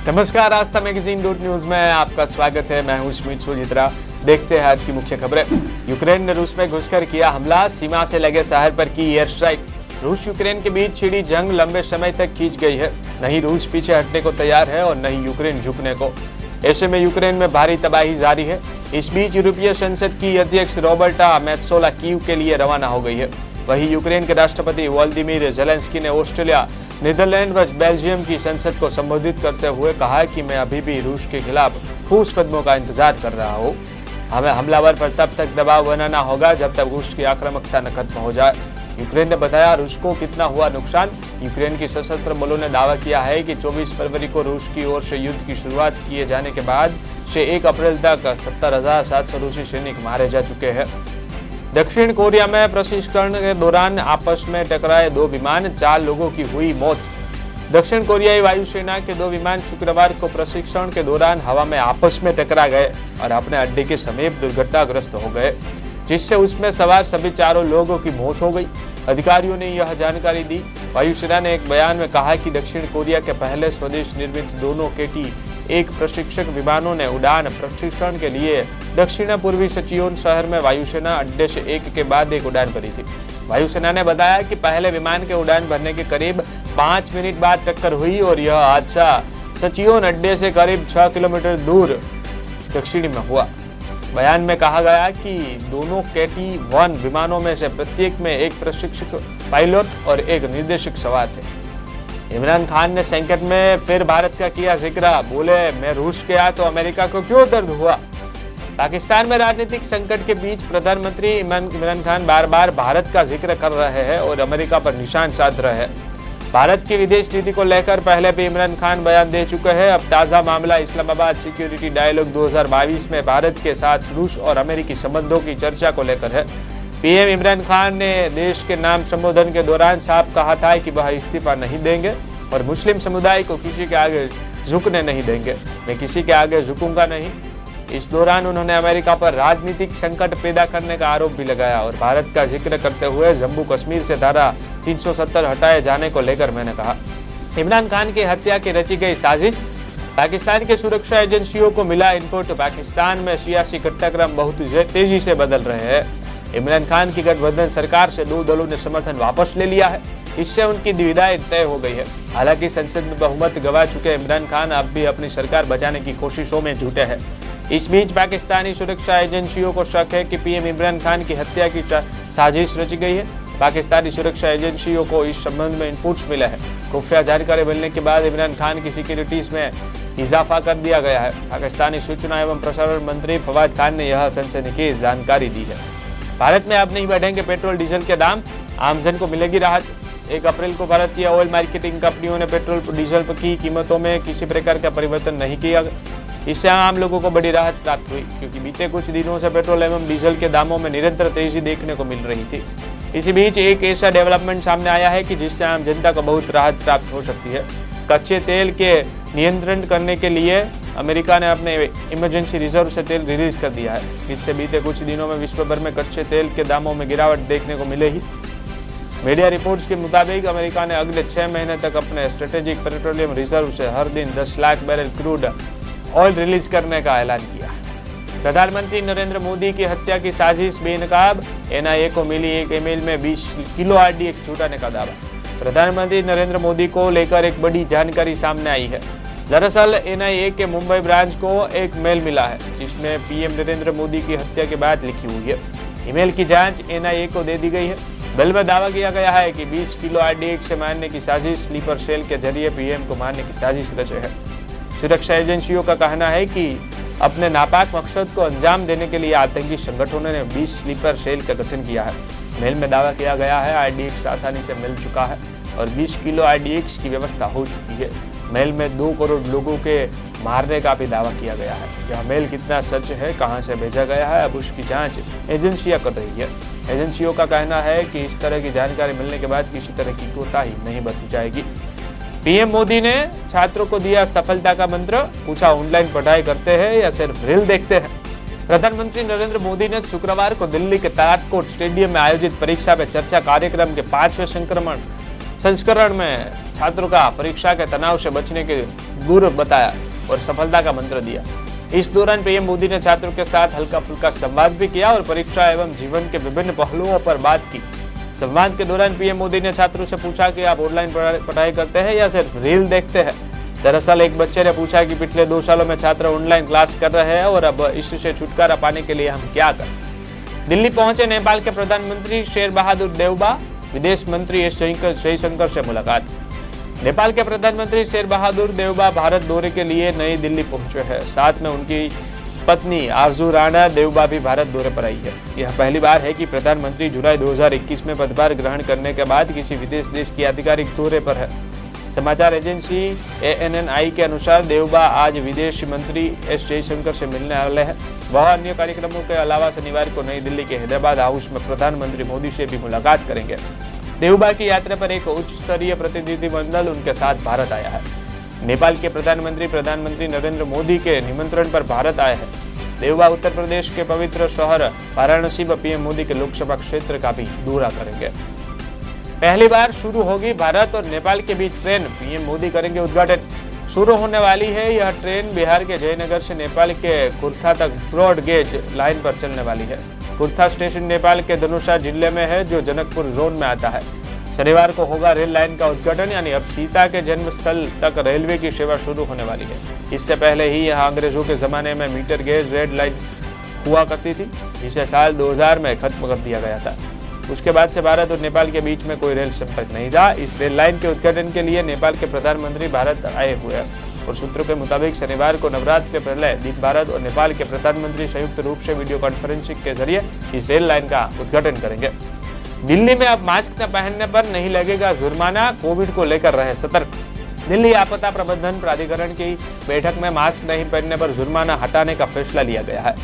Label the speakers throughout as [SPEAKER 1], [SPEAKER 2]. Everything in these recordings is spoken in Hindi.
[SPEAKER 1] नमस्कार, आस्था मैगजीन .न्यूज में आपका स्वागत है। मैं हूं स्मित सुजित्रा। देखते हैं आज की मुख्य खबरें। यूक्रेन ने रूस में घुसकर किया हमला, सीमा से लगे शहर पर की एयर स्ट्राइक। रूस यूक्रेन के बीच छिड़ी जंग लंबे समय तक खींच गई है। नहीं रूस पीछे हटने को तैयार है और नहीं यूक्रेन झुकने को। ऐसे में यूक्रेन में भारी तबाही जारी है। इस बीच यूरोपीय संसद की अध्यक्ष रॉबर्टा मेत्सोला कीव के लिए रवाना हो गई है। वहीं यूक्रेन के राष्ट्रपति वोलोदिमीर ज़ेलेंस्की ने ऑस्ट्रेलिया, नीदरलैंड व बेल्जियम की संसद को संबोधित करते हुए कहा कि मैं अभी भी रूस के खिलाफ ठोस कदमों का इंतजार कर रहा हूँ। हमें हमलावर पर तब तक दबाव बनाना होगा जब तक रूस की आक्रामकता न खत्म हो जाए। यूक्रेन ने बताया रूस को कितना हुआ नुकसान। यूक्रेन की सशस्त्र बलों ने दावा किया है कि 24 फरवरी को रूस की ओर से युद्ध की शुरुआत किए जाने के बाद से 1 अप्रैल तक 70,700 रूसी सैनिक मारे जा चुके हैं। दक्षिण कोरिया में प्रशिक्षण के दौरान आपस में टकराए 2 विमान, 4 लोगों की हुई मौत। दक्षिण कोरियाई वायुसेना के 2 विमान शुक्रवार को प्रशिक्षण के दौरान हवा में आपस में टकरा गए और अपने अड्डे के समीप दुर्घटनाग्रस्त हो गए, जिससे उसमें सवार सभी 4 लोगों की मौत हो गई। अधिकारियों ने यह जानकारी दी। वायुसेना ने एक बयान में कहा कि दक्षिण कोरिया के पहले स्वदेश निर्मित दोनों KT-1 प्रशिक्षक विमानों ने उड़ान प्रशिक्षण के लिए दक्षिण पूर्वी सचियोन शहर में वायुसेना अड्डे से एक के बाद एक उड़ान भरी थी। वायुसेना ने बताया कि पहले विमान के उड़ान भरने के करीब 5 मिनट बाद टक्कर हुई और यह हादसा सचियोन अड्डे से करीब 6 किलोमीटर दूर दक्षिणी में हुआ। बयान में कहा गया कि दोनों KT-1 विमानों में से प्रत्येक में एक प्रशिक्षक पायलट और एक निर्देशक सवार थे। इमरान खान ने संकट में फिर भारत का किया जिक्र। बोले, मैं रूस गया तो अमेरिका को क्यों दर्द हुआ। पाकिस्तान में राजनीतिक संकट के बीच प्रधानमंत्री इमरान खान बार बार भारत का जिक्र कर रहे हैं और अमेरिका पर निशान साध रहे हैं। भारत की विदेश नीति को लेकर पहले भी इमरान खान बयान दे चुके हैं। अब ताज़ा मामला इस्लामाबाद सिक्योरिटी डायलॉग 2022 में भारत के साथ रूस और अमेरिकी संबंधों की चर्चा को लेकर है। PM इमरान खान ने देश के नाम संबोधन के दौरान साफ कहा था कि वह इस्तीफा नहीं देंगे और मुस्लिम समुदाय को किसी के आगे झुकने नहीं देंगे। मैं किसी के आगे झुकूंगा नहीं। इस दौरान उन्होंने अमेरिका पर राजनीतिक संकट पैदा करने का आरोप भी लगाया और भारत का जिक्र करते हुए जम्मू कश्मीर से धारा 370 हटाए जाने को लेकर मैंने कहा। इमरान खान की हत्या की रची गई साजिश। पाकिस्तान के सुरक्षा एजेंसियों को मिला इनपुट। पाकिस्तान में सियासी घटनाक्रम बहुत तेजी से बदल रहे हैं। इमरान खान की गठबंधन सरकार से 2 दलों ने समर्थन वापस ले लिया है। इससे उनकी विदाई तय हो गई है। हालांकि संसद में बहुमत गंवा चुके इमरान खान अब भी अपनी सरकार बचाने की कोशिशों में जुटे हैं। इस बीच पाकिस्तानी सुरक्षा एजेंसियों को शक है कि PM इमरान खान की हत्या की साजिश रची गई है। पाकिस्तानी सुरक्षा एजेंसियों को इस संबंध में इनपुट्स मिले हैं। खुफिया जानकारी मिलने के बाद इमरान खान की सिक्योरिटीज में इजाफा कर दिया गया है। पाकिस्तानी सूचना एवं प्रसारण मंत्री फवाद खान ने यह सनसनीखेज जानकारी दी है। भारत में अब नहीं बढ़ेंगे पेट्रोल डीजल के दाम, आमजन को मिलेगी राहत। 1 अप्रैल को भारतीय ऑयल मार्केटिंग कंपनियों ने पेट्रोल डीजल की कीमतों में किसी प्रकार का परिवर्तन नहीं किया। इससे आम लोगों को बड़ी राहत प्राप्त हुई, क्योंकि बीते कुछ दिनों से पेट्रोल एवं डीजल के दामों में निरंतर तेजी देखने को मिल रही थी। इसी बीच एक ऐसा डेवलपमेंट सामने आया है कि जिससे आम जनता को बहुत राहत प्राप्त हो सकती है। कच्चे तेल के नियंत्रण करने के लिए अमेरिका ने अपने इमरजेंसी रिजर्व से तेल रिलीज कर दिया है। इससे बीते कुछ दिनों में विश्व भर में कच्चे तेल के दामों में गिरावट देखने को मिलेगी। मीडिया रिपोर्ट्स के मुताबिक अमेरिका ने अगले 6 महीने तक अपने स्ट्रेटेजिक पेट्रोलियम रिजर्व से हर दिन 10 lakh barrel crude oil release करने का ऐलान किया। प्रधानमंत्री नरेंद्र मोदी की हत्या की साजिश बेनकाब। NIA को मिली एक ईमेल में 20 किलो RDX छुटाने का दावा। प्रधानमंत्री नरेंद्र मोदी को लेकर एक बड़ी जानकारी सामने आई है। दरअसल NIA के मुंबई ब्रांच को एक मेल मिला है जिसमें PM नरेंद्र मोदी की हत्या की बात लिखी हुई है। ईमेल की जांच NIA को दे दी गई है। बिल में दावा किया गया है कि 20 किलो RDX से मारने की साजिश स्लीपर सेल के जरिए PM को मारने की साजिश रचे है। सुरक्षा एजेंसियों का कहना है कि अपने नापाक मकसद को अंजाम देने के लिए आतंकी संगठनों ने 20 स्लीपर सेल का गठन किया है। मेल में दावा किया गया है RDX आसानी से मिल चुका है और 20 किलो RDX की व्यवस्था हो चुकी है। मेल में 2 करोड़ लोगों के मारने का भी दावा किया गया है। यह मेल कितना सच है, कहां से भेजा गया है, अब उसकी जांच एजेंसियां कर रही है। एजेंसियों का कहना है कि इस तरह की जानकारी मिलने के बाद किसी तरह की कोताही नहीं बरती जाएगी। PM मोदी ने छात्रों को दिया सफलता का मंत्र। पूछा, ऑनलाइन पढ़ाई करते हैं या सिर्फ रील देखते हैं। प्रधानमंत्री नरेंद्र मोदी ने शुक्रवार को दिल्ली के ताराकोट स्टेडियम में आयोजित परीक्षा पे चर्चा कार्यक्रम के 5वें संस्करण में छात्रों का परीक्षा के तनाव से बचने के गुर बताया और सफलता का मंत्र दिया। इस दौरान पीएम मोदी ने छात्रों के साथ हल्का फुल्का संवाद भी किया और परीक्षा एवं जीवन के विभिन्न पहलुओं पर बात की। संवाद के दौरान पीएम मोदी ने छात्रों से पूछा कि आप ऑनलाइन पढ़ाई करते हैं या सिर्फ रील देखते हैं। दरअसल एक बच्चे ने पूछा कि पिछले 2 सालों में छात्र ऑनलाइन क्लास कर रहे हैं और अब इससे छुटकारा पाने के लिए हम क्या करें। दिल्ली पहुंचे नेपाल के प्रधानमंत्री शेर बहादुर देउबा, विदेश मंत्री एस जयशंकर से मुलाकात। नेपाल के प्रधानमंत्री शेर बहादुर देउबा भारत दौरे के लिए नई दिल्ली पहुंचे हैं। साथ में उनकी पत्नी आरजू राणा देउबा भी भारत दौरे पर आई है। यह पहली बार है कि प्रधानमंत्री जुलाई 2021 में पदभार ग्रहण करने के बाद किसी विदेश देश की आधिकारिक दौरे पर है। समाचार एजेंसी ANNI के अनुसार देउबा आज विदेश मंत्री एस जयशंकर से मिलने वाले हैं। वह अन्य कार्यक्रमों के अलावा शनिवार को नई दिल्ली के हैदराबाद हाउस में प्रधानमंत्री मोदी से भी मुलाकात करेंगे। देउबा की यात्रा पर एक उच्च स्तरीय प्रतिनिधिमंडल उनके साथ भारत आया है। नेपाल के प्रधानमंत्री नरेंद्र मोदी के निमंत्रण पर भारत आए हैं। देउबा उत्तर प्रदेश के पवित्र शहर वाराणसी में पीएम मोदी के लोकसभा क्षेत्र का भी दौरा करेंगे। पहली बार शुरू होगी भारत और नेपाल के बीच ट्रेन, पीएम मोदी करेंगे उद्घाटन। शुरू होने वाली है यह ट्रेन बिहार के जयनगर से नेपाल के कुर्था तक ब्रॉड गेज लाइन पर चलने वाली है। कुर्था स्टेशन नेपाल के धनुषा जिले में है जो जनकपुर जोन में आता है। शनिवार को होगा रेल लाइन का उद्घाटन, यानी अब सीता के जन्म स्थल तक रेलवे की सेवा शुरू होने वाली है। इससे पहले ही यह अंग्रेजों के जमाने में मीटर गेज रेड लाइन हुआ करती थी, जिसे साल 2000 में खत्म कर दिया गया था। उसके बाद से भारत और नेपाल के बीच में कोई रेल संपर्क नहीं था। इस रेल लाइन के उद्घाटन के लिए नेपाल के प्रधानमंत्री भारत आए हुए हैं और सूत्रों के मुताबिक शनिवार को नवरात्र के पहले दिन भारत और नेपाल के प्रधानमंत्री संयुक्त रूप से वीडियो कॉन्फ्रेंसिंग के जरिए इस रेल लाइन का उद्घाटन करेंगे। दिल्ली में अब मास्क न पहनने पर नहीं लगेगा जुर्माना, कोविड को लेकर रहे सतर्क। दिल्ली आपदा प्रबंधन प्राधिकरण की बैठक में मास्क नहीं पहनने पर जुर्माना हटाने का फैसला लिया गया है।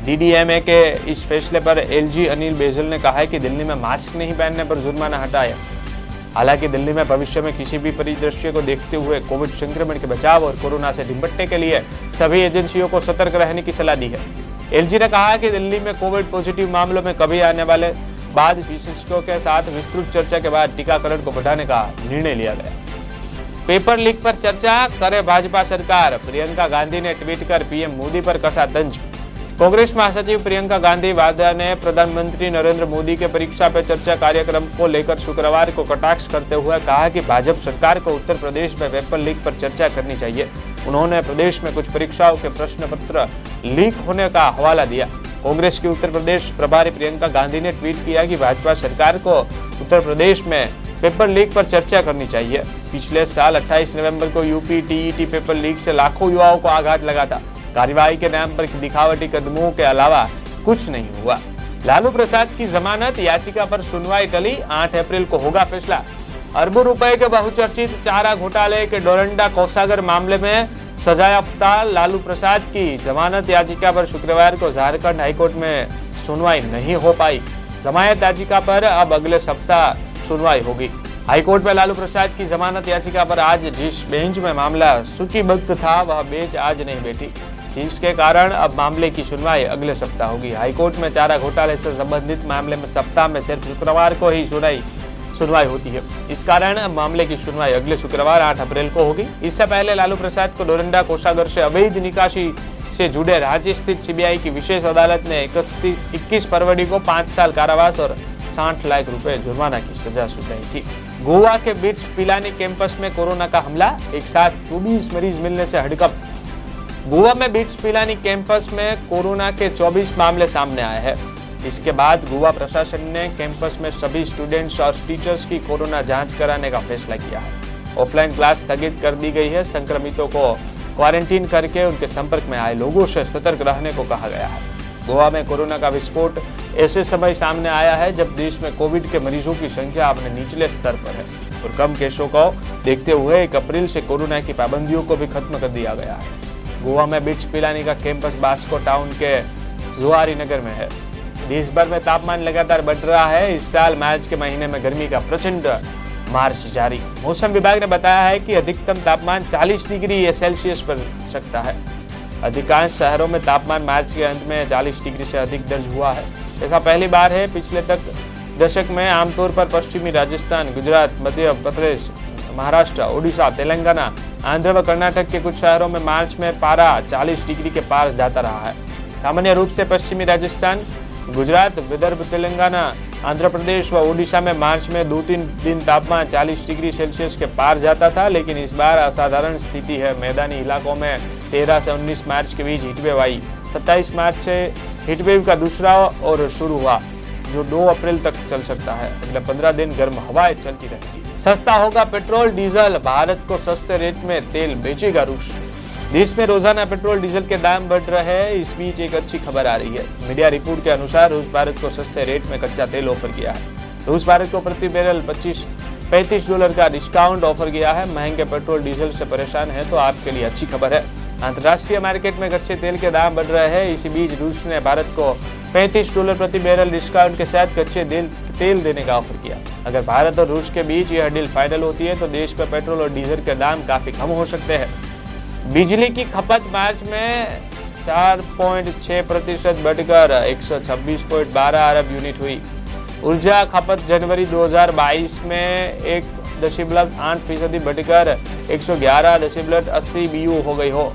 [SPEAKER 1] DDMA के इस फैसले पर LG अनिल बैजल ने कहा है कि दिल्ली में मास्क नहीं पहनने पर जुर्माना हटाया। हालांकि दिल्ली में भविष्य में किसी भी परिदृश्य को देखते हुए कोविड संक्रमण के बचाव और कोरोना से निपटने के लिए सभी एजेंसियों को सतर्क रहने की सलाह दी है। LG ने कहा कि दिल्ली में कोविड पॉजिटिव मामलों में कभी आने वाले बाद विशेषज्ञों के साथ विस्तृत चर्चा के बाद टीकाकरण को बढ़ाने का निर्णय लिया गया। पेपर लीक पर चर्चा करे भाजपा सरकार, प्रियंका गांधी ने ट्वीट कर पीएम मोदी पर कसा तंज। कांग्रेस महासचिव प्रियंका गांधी वाड्रा ने प्रधानमंत्री नरेंद्र मोदी के परीक्षा पे चर्चा कार्यक्रम को लेकर शुक्रवार को कटाक्ष करते हुए कहा कि भाजपा सरकार को उत्तर प्रदेश में पेपर लीक पर चर्चा करनी चाहिए। उन्होंने प्रदेश में कुछ परीक्षाओं के प्रश्न पत्र लीक होने का हवाला दिया। कांग्रेस की उत्तर प्रदेश प्रभारी प्रियंका गांधी ने ट्वीट किया कि भाजपा सरकार को उत्तर प्रदेश में पेपर लीक पर चर्चा करनी चाहिए। पिछले साल 28 नवंबर को यूपी TET पेपर लीक से लाखों युवाओं को आघात लगा था। कार्यवाही के नाम पर दिखावटी कदमों के अलावा कुछ नहीं हुआ। लालू प्रसाद की जमानत याचिका पर सुनवाई टली, 8 अप्रैल को होगा फैसला। अरबों रुपए के बहुचर्चित चारा घोटाले के डोरंडा कोषागार मामले में सजायाफ्ता लालू प्रसाद की जमानत याचिका पर शुक्रवार को झारखंड हाईकोर्ट में सुनवाई नहीं हो पाई। जमानत याचिका पर अब अगले सप्ताह सुनवाई होगी। हाईकोर्ट में लालू प्रसाद की जमानत याचिका पर आज जिस बेंच में मामला सूचीबद्ध था वह बेंच आज नहीं बैठी, जिसके कारण अब मामले की सुनवाई अगले सप्ताह होगी। हाईकोर्ट में चारा घोटाले से संबंधित मामले में सप्ताह में सिर्फ शुक्रवार को ही सुनवाई होती है। इस कारण अब मामले की सुनवाई अगले शुक्रवार 8 अप्रैल को होगी। इससे पहले लालू प्रसाद को डोरंडा कोषागार से अवैध निकासी से जुड़े राज्य स्थित CBI की विशेष अदालत ने 21 फरवरी को 5 साल कारावास और 60 लाख रुपए जुर्माना की सजा सुनाई थी। गोवा के बिट्स पिलानी कैंपस में कोरोना का हमला, एक साथ 24 मरीज मिलने से हड़कंप। गोवा में बिट्स पिलानी कैंपस में कोरोना के 24 मामले सामने आए हैं। इसके बाद गोवा प्रशासन ने कैंपस में सभी स्टूडेंट्स और टीचर्स की कोरोना जांच कराने का फैसला किया है। ऑफलाइन क्लास स्थगित कर दी गई है। संक्रमितों को क्वारंटीन करके उनके संपर्क में आए लोगों से सतर्क रहने को कहा गया है। गोवा में कोरोना का विस्फोट ऐसे समय सामने आया है जब देश में कोविड के मरीजों की संख्या अपने निचले स्तर पर है और कम केसों को देखते हुए 1 अप्रैल से कोरोना की पाबंदियों को भी खत्म कर दिया गया है। गोवा में बिट्स पिलानी का कैंपस बास्को टाउन के जुआरी नगर में है। देश भर में तापमान लगातार बढ़ रहा है। इस साल मार्च के महीने में गर्मी का प्रचंड मार्च जारी। मौसम विभाग ने बताया है कि अधिकतम तापमान 40 डिग्री सेल्सियस पर सकता है। अधिकांश शहरों में तापमान मार्च के अंत में 40 डिग्री से अधिक दर्ज हुआ है। ऐसा पहली बार है। पिछले दशक में आमतौर पर पश्चिमी राजस्थान, गुजरात, मध्य प्रदेश, महाराष्ट्र, ओडिशा, तेलंगाना, आंध्र व कर्नाटक के कुछ शहरों में मार्च में पारा 40 डिग्री के पार जाता रहा है। सामान्य रूप से पश्चिमी राजस्थान, गुजरात, विदर्भ, तेलंगाना, आंध्र प्रदेश व ओडिशा में मार्च में 2-3 दिन तापमान 40 डिग्री सेल्सियस के पार जाता था, लेकिन इस बार असाधारण स्थिति है। मैदानी इलाकों में 13 से 19 मार्च के बीच हीटवेव आई। 27 मार्च से हीटवेव का दूसरा और शुरू हुआ, जो 2 अप्रैल तक चल सकता है। अगले 15 दिन गर्म हवाएं चलती रहेंगी। सस्ता होगा पेट्रोल डीजल, भारत को सस्ते रेट में तेल बेचेगा रूस। देश में रोजाना पेट्रोल डीजल के दाम बढ़ रहे हैं। इस बीच एक अच्छी खबर आ रही है। मीडिया रिपोर्ट के अनुसार रूस भारत को सस्ते रेट में कच्चा तेल ऑफर किया है। रूस भारत को प्रति बैरल $35 का डिस्काउंट ऑफर किया है। महंगे पेट्रोल डीजल से परेशान है तो आपके लिए अच्छी खबर है। अंतर्राष्ट्रीय मार्केट में कच्चे तेल के दाम बढ़ रहे हैं। इसी बीच रूस ने भारत को $35 प्रति बैरल डिस्काउंट के साथ कच्चे तेल देने का ऑफर किया। अगर भारत और रूस के बीच यह डील फाइनल होती है तो देश में पेट्रोल और डीजल के दाम काफी कम हो सकते हैं। बिजली की खपत मार्च में 4.6% बढ़कर 126.12 अरब यूनिट हुई। ऊर्जा खपत जनवरी 2022 में 1.8% बढ़कर 111.80 BU हो गई हो,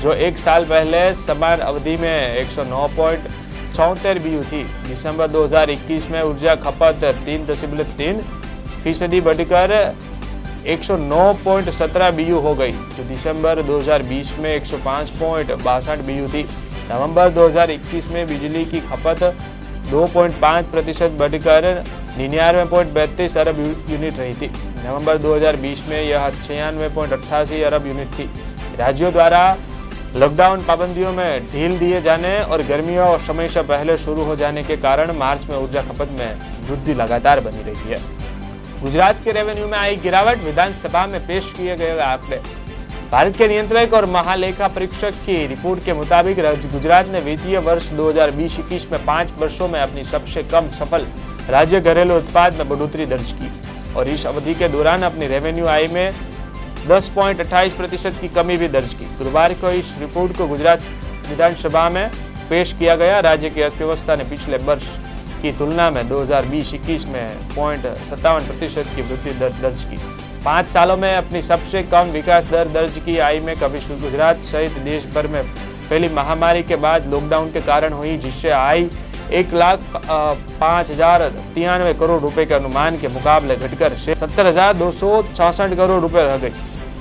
[SPEAKER 1] जो एक साल पहले समान अवधि में 109.76 BU थी। दिसंबर 2021 में ऊर्जा खपत 3.3% बढ़कर 109.17 BU हो गई, जो दिसंबर 2020 में 105.62 BU थी। नवंबर 2021 में बिजली की खपत 2.5% बढ़कर 99.32 अरब यूनिट रही थी। नवंबर 2020 में यह 96.88 अरब यूनिट थी। राज्यों द्वारा लॉकडाउन पाबंदियों में ढील दिए जाने और गर्मियों और समय से पहले शुरू हो जाने के कारण मार्च में ऊर्जा खपत में वृद्धि लगातार बनी रही है। गुजरात के रेवेन्यू में आई गिरावट, विधानसभा में पेश किए गए आंकड़े। भारत के नियंत्रक और महालेखा परीक्षक की रिपोर्ट के मुताबिक गुजरात ने वित्तीय वर्ष 2020-21 में 5 वर्षों में अपनी सबसे कम सफल राज्य घरेलू उत्पाद में बढ़ोतरी दर्ज की और इस अवधि के दौरान अपनी रेवेन्यू आय में 10.28% की कमी भी दर्ज की। गुरुवार को इस रिपोर्ट को गुजरात विधानसभा में पेश किया गया। राज्य की अर्थव्यवस्था ने पिछले वर्ष की तुलना में 2020-21 में 0.57% की वृद्धि दर्ज की। 5 सालों में अपनी सबसे कम विकास दर दर्ज की आय में कभी गुजरात सहित देश भर में फैली महामारी के बाद लॉकडाउन के कारण हुई, जिससे आय 1,05,093 करोड़ रुपए के अनुमान के मुकाबले घटकर 70,266 करोड़ रुपए रह गई।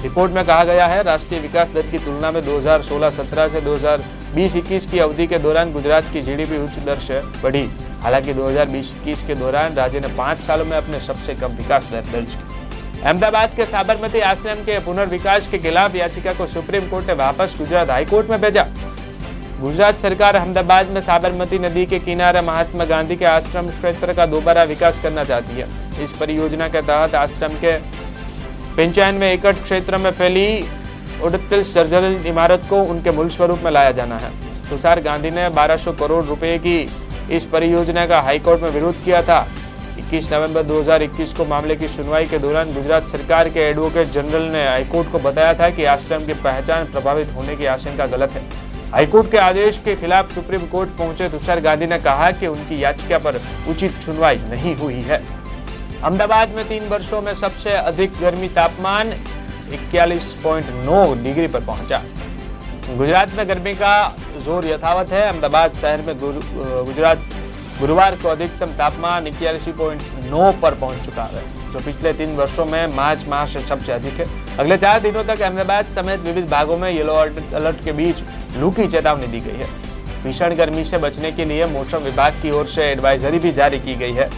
[SPEAKER 1] रिपोर्ट में कहा गया है, राष्ट्रीय विकास दर की तुलना में 2016-17 से 2020-21 की अवधि के दौरान गुजरात की जीडीपी उच्च दर से बढ़ी। हालांकि 2020-21 के दौरान राज्य ने 5 सालों में अपने सबसे कम विकास दर दर्ज की। अहमदाबाद के साबरमती आश्रम के पुनर्विकास के खिलाफ याचिका को सुप्रीम कोर्ट ने वापस गुजरात हाईकोर्ट में भेजा। गुजरात सरकार अहमदाबाद में साबरमती नदी के किनारे महात्मा गांधी के आश्रम क्षेत्र का दोबारा विकास करना चाहती है। इस परियोजना के तहत आश्रम के 95 एकड़ क्षेत्र में फैली 38 जर्जरित इमारत को उनके मूल स्वरूप में लाया जाना है। तुषार गांधी ने 1200 करोड़ रुपए की इस परियोजना का हाईकोर्ट में विरोध किया था। 21 नवंबर 2021 को मामले की सुनवाई के दौरान गुजरात सरकार के एडवोकेट जनरल ने हाईकोर्ट को बताया था कि आश्रम की पहचान प्रभावित होने की आशंका गलत है। हाईकोर्ट के आदेश के खिलाफ सुप्रीम कोर्ट पहुंचे तुषार गांधी ने कहा कि उनकी याचिका पर उचित सुनवाई नहीं हुई है। अहमदाबाद में 3 वर्षों में सबसे अधिक गर्मी तापमान 41.9 डिग्री पर पहुंचा। गुजरात में गर्मी का जोर यथावत है। अहमदाबाद शहर में गुरुवार को अधिकतम तापमान 81.9 पर पहुंच चुका है, जो पिछले 3 वर्षों में मार्च माह से सबसे अधिक है। अगले 4 दिनों तक अहमदाबाद समेत विविध भागों में येलो अलर्ट के बीच लू की चेतावनी दी गई है। भीषण गर्मी से बचने के लिए मौसम विभाग की ओर से एडवाइजरी भी जारी की गई है।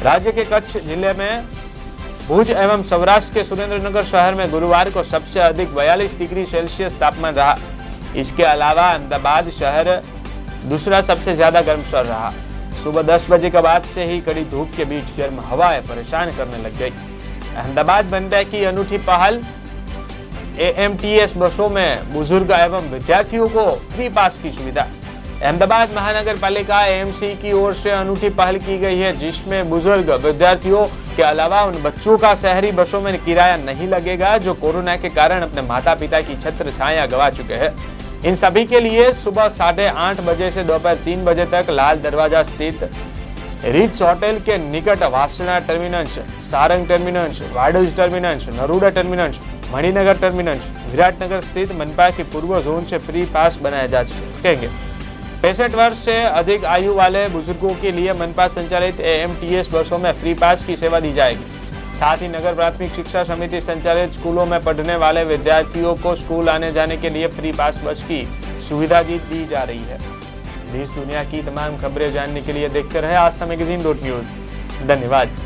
[SPEAKER 1] राज्य के कच्छ जिले में भुज एवं सौराष्ट्र के सुरेंद्रनगर शहर में गुरुवार को सबसे अधिक 42 डिग्री सेल्सियस तापमान रहा। इसके अलावा अहमदाबाद शहर दूसरा सबसे ज्यादा गर्म शहर रहा। सुबह 10 बजे के बाद से ही कड़ी धूप के बीच गर्म हवाएं परेशान करने लग गई। अहमदाबाद बनता की अनूठी पहल, AMTS बसों में बुजुर्ग एवं विद्यार्थियों को फ्री पास की सुविधा। अहमदाबाद महानगर पालिका AMC की ओर से अनूठी पहल की गई है, जिसमें बुजुर्ग विद्यार्थियों के अलावा उन बच्चों का शहरी बसों में किराया नहीं लगेगा जो कोरोना के कारण अपने माता पिता की छत्र छाया गंवा चुके हैं। इन सभी के लिए सुबह 8:30 बजे से दोपहर 3 बजे तक लाल दरवाजा स्थित रिट्स होटल के निकट Vasna terminus, Sarang terminus, Vadaj terminus, Naroda terminus, Maninagar terminus, Viratnagar स्थित मनपा की पूर्व जोन से फ्री पास बनाया जा सकेंगे। 65 वर्ष से अधिक आयु वाले बुजुर्गों के लिए मनपा संचालित AMTS बसों में फ्री पास की सेवा दी जाएगी। साथ ही नगर प्राथमिक शिक्षा समिति संचालित स्कूलों में पढ़ने वाले विद्यार्थियों को स्कूल आने जाने के लिए फ्री पास बस की सुविधा दी जा रही है। देश दुनिया की तमाम खबरें जानने के लिए देखते रहे आस्था मैगजीन .न्यूज। धन्यवाद।